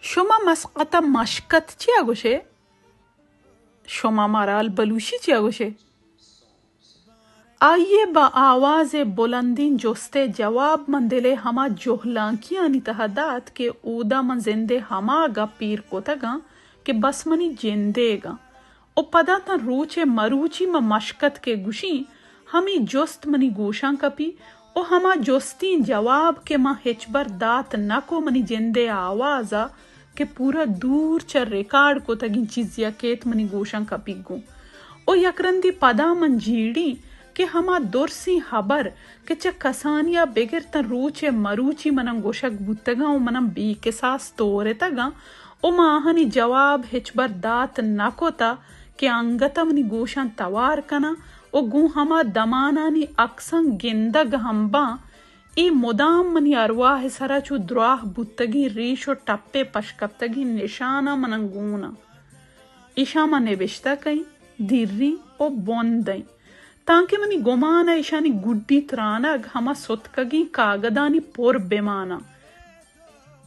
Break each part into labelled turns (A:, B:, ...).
A: شما مسقط مشکت چیا گوشه؟ شما مرال بلوشی چیا گوشه؟ آئیے با آواز بلندین جستے جواب من دلے ہما جوہلانکیانی تہدات کہ اودا من زندے ہما گا پیر کو تگا کہ بس منی جندے گا او پدا تا روچے مروچی ما مشکت کے گوشیں ہمی جست منی گوشاں کپی او ہما جستین جواب کہ ما ہچبر دات نکو منی جندے آوازا کہ پورا دور چر ریکارڈ کو تگین چیز یکیت منی گوشاں کپی گوں او یکرندی پدا من جیڑی کہ ہما درسی خبر کہ چا کسانیا بگر تا روچے مروچی منن گوشک بوتگا و منن بی کساس تورے تگا او ماہنی جواب ہچبر دات نکو تا کہ انگتا منی گوشان توار کنا او گوں ہما دمانانی اکسن گندگ ہمبا ای مدام منی ارواح سرا چو دراہ بوتگی ریش و ٹپے پشکپتگی نشانا منن گونا ایشاما نوشتا کئی دیری او بوندیں تاکہ منی گمانا ایشانی گڈی ترانگ ہما ستکگی کاغدانی پر بیمانا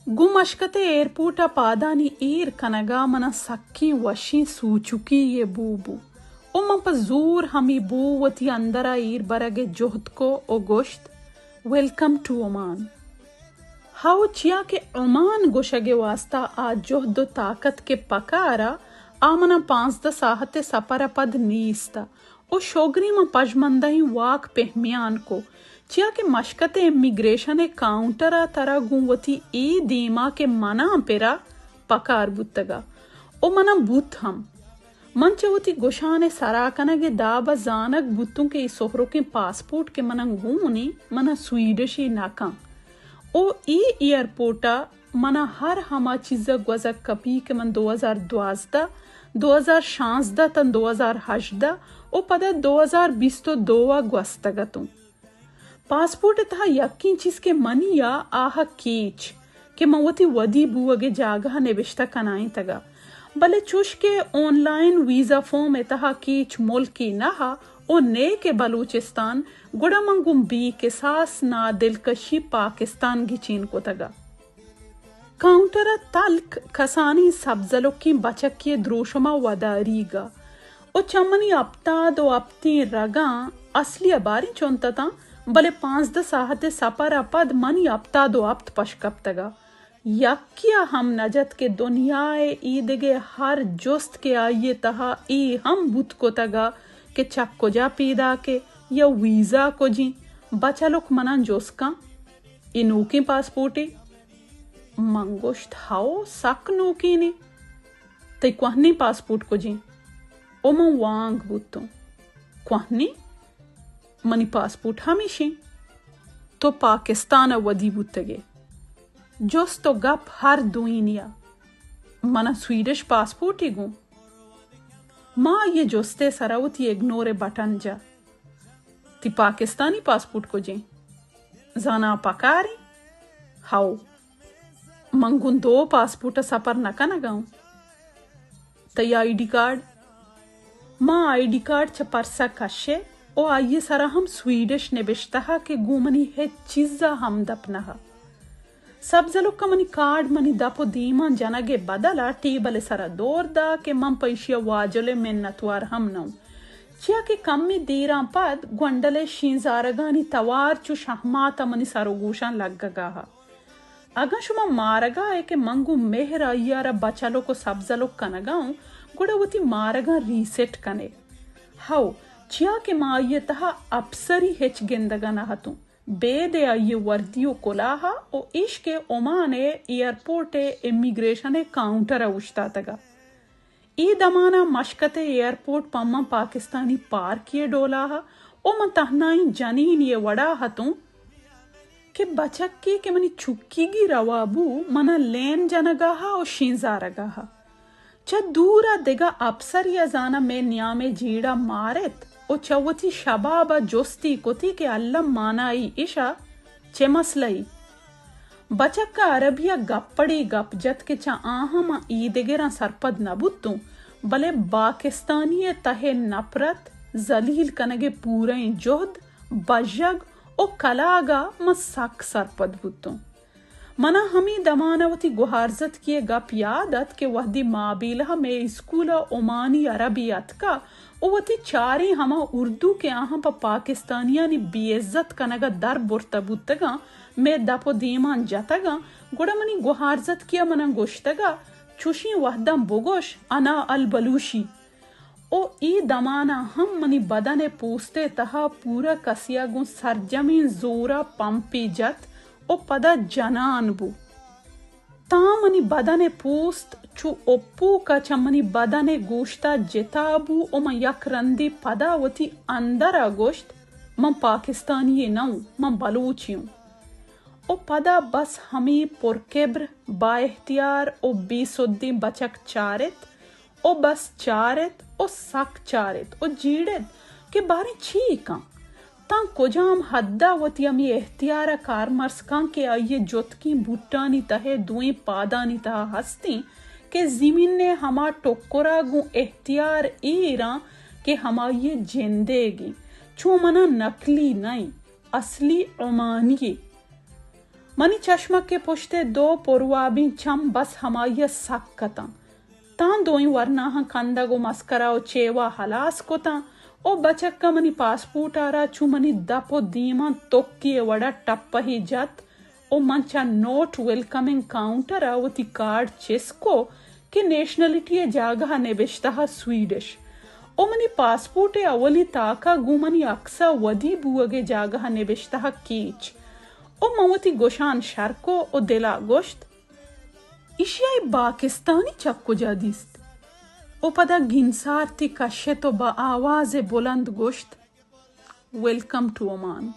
A: گو مشکت ایرپورٹا پادانی ایر کنگا منا سکی وشی سوچکی یہ بو او من پا زور ہمی بو وتی اندرا ایر برگ جہد کو او گوشت ویلکم ٹو عمان ہاو چیا کہ عمان گوشگ واسطہ آ جہد و طاقت کے پکارا آمنا 15 ساحت سپر پد نیستا او شوگری ما پجمندہی واک پہمیان کو چیا کہ مشکت امیگریشن کاؤنٹرا ترا گونوتی ای دیما کے منا پیرا پکار بوتگا او منا بوت ہم من چوتی گوشان سراکنگ دابا زانک بوتوں کے سہروں کے پاسپورٹ کے منن گونی منا سویڈشی ناکاں او ای ایئرپورٹا منا ہر ہما چیزا گوزک کپی کہ من 2012 2016 تن 2018 او پدا 2022 گوستگتوں پاسپورٹ تہا یقین چیز کے منی یا آہا کیچ کہ موتی ودی بوگے جاگہ نوشتہ کنائیں تگا بلے چوش کے آن لائن ویزا فارم اتہا کیچ ملکی نہا او نیک بلوچستان گڑا منگم بی کے ساس نا دلکشی پاکستان گی چین کو تگا کاؤنٹر تلک کسانی سبزلوکی بچکی دروشما وداری گا او چمنی اپتاد و اپتی رگاں اصلی باری چونتا تا بلے 15 ساحت سپر اپد منی اپتاد و اپت پشکپتگا یکیا ہم نجت کے دنیائے ایدگے ہر جست کے آئیے تہا ای ہم بوت کو تگا کہ چک کو جا پیدا کے یا ویزا کو جی بچلوک منان جوسکا انوکی پاسپورٹی منگوشت ہاو سک نوکی نی تی کوہنی پاسپورٹ کو جی او من وانگ بوتوں کوہنی منی پاسپورٹ ہمیشی تو پاکستان ودی بوتگے جوست تو گپ ہر دوئینیا منا سویڈش پاسپورٹ ہی گوں ماں یہ جوستے سراوتی اگنور بٹن جا تی پاکستانی پاسپورٹ کو جی زانا پکاری ہاو منگون 2 پاسپورٹ سپر نکا گاؤں تی آئی ڈی کارڈ ماں آئی ڈی کارڈ چا پرسا کشے او آئیے سرا ہم سویڈش نبشتہا کہ گومنی ہے چیزا ہم دپنہا سبزلو کا منی کارڈ منی دپو دیمان جنگے بدلا ٹیبل سرا دور دا کہ من پیشیا واجل منتوار ہم نو چیا کہ کمی دیران پد گونڈلے شینزارگانی توار چو شہماتا منی سرو گوشان لگ گاہا اگا شما مارگا ہے کہ منگو مہر آئیارا بچلو کو سبزلو کنگاؤں گوڑا وتی مارگا ریسیٹ کنے ہاو چیا کہ ما آئیے تہا اپسری ہچ گندگا نہ ہتوں بے دے آئیے وردیو کلاہا او عشق عمانے ایئرپورٹ امیگریشن کاؤنٹر اوشتا تگا ای دمانا مشکت ایئرپورٹ پاما پاکستانی پارکیے ڈولاہا او من تہنائیں جنین یہ وڑا ہتوں کہ بچکی کہ منی چکی گی روابو منا لین جنگاہا او شینزارگاہا چا دورا دگا افسر یا زانا میں نیام جیڑا مارت او چوتی شبابا جستی کتی کہ اللہ مانائی اشا چے مسلئی بچکا عربیہ گپڑی گپ جت کے چا آہما ایدگران سرپد نبوتوں بلے پاکستانی تہ نفرت ذلیل کنگے پوریں جہد بجگ او کلاگا ما سک سرپد بوتوں منا ہمی دمانوتی گہارزت کیے گپ یادت کہ وحدی مابیلہ میں اسکول عمانی عربیت کا اوتی چاری ہما اردو کے آہاں پا پاکستانیانی بی عزت کنگا در برتبوتگا میں دپو دیمان جتگا گوڑا منی گہارزت کیا منا گوشتگا چوشی وحدم بگوش انا البلوشی او ای دمانا ہم منی بدن پوستے تہا پورا کسیا گون سرجمین زورا پمپی جت او پدا جنان بو تا منی بدن پوست چو اپو کا چمنی بدن گوشتا جتا بو او من یک رندی پدا وتی اندرا گوشت من پاکستانی نو من بلوچی ہوں او پدا بس ہمی پرکبر با احتیار او بی سدی بچک چارت او بس چارت او سک چارت او جیڑت کہ بارے چھی کان تاں کجام حدہ وتی امی احتیارہ کارمرس کان کہ آئیے جوتکی بوٹانی تہے دوئیں پادانی تہا ہستی کہ زمین نے ہما ٹکرا گو احتیار ایران کہ ہما یہ جندے گی چو منا نقلی نہیں اصلی عمانی منی چشمک کے پشتے دو پروابی چم بس ہما یہ سک کتا تاں دوئیں ورناہاں کندگو مسکراو چیوا حلاس کتا او بچک کا منی پاسپورٹ آرا چو منی دپو دیمان توکی وڑا ٹپا ہی جت او منچا نوٹ ویلکمنگ کاؤنٹر آوتی کارڈ چسکو کہ نیشنلٹی جاگہ نبشتہ سویڈش او منی پاسپورٹ اولی تاکا گو منی اکسا ودی بوگے جاگہ نبشتہ کیچ او موتی گوشان شرکو او دلا گوشت اشیائی پاکستانی چکو جادیست او پدا گنسار تی کشت و با آواز بلند گوشت ویلکم ٹو عمان.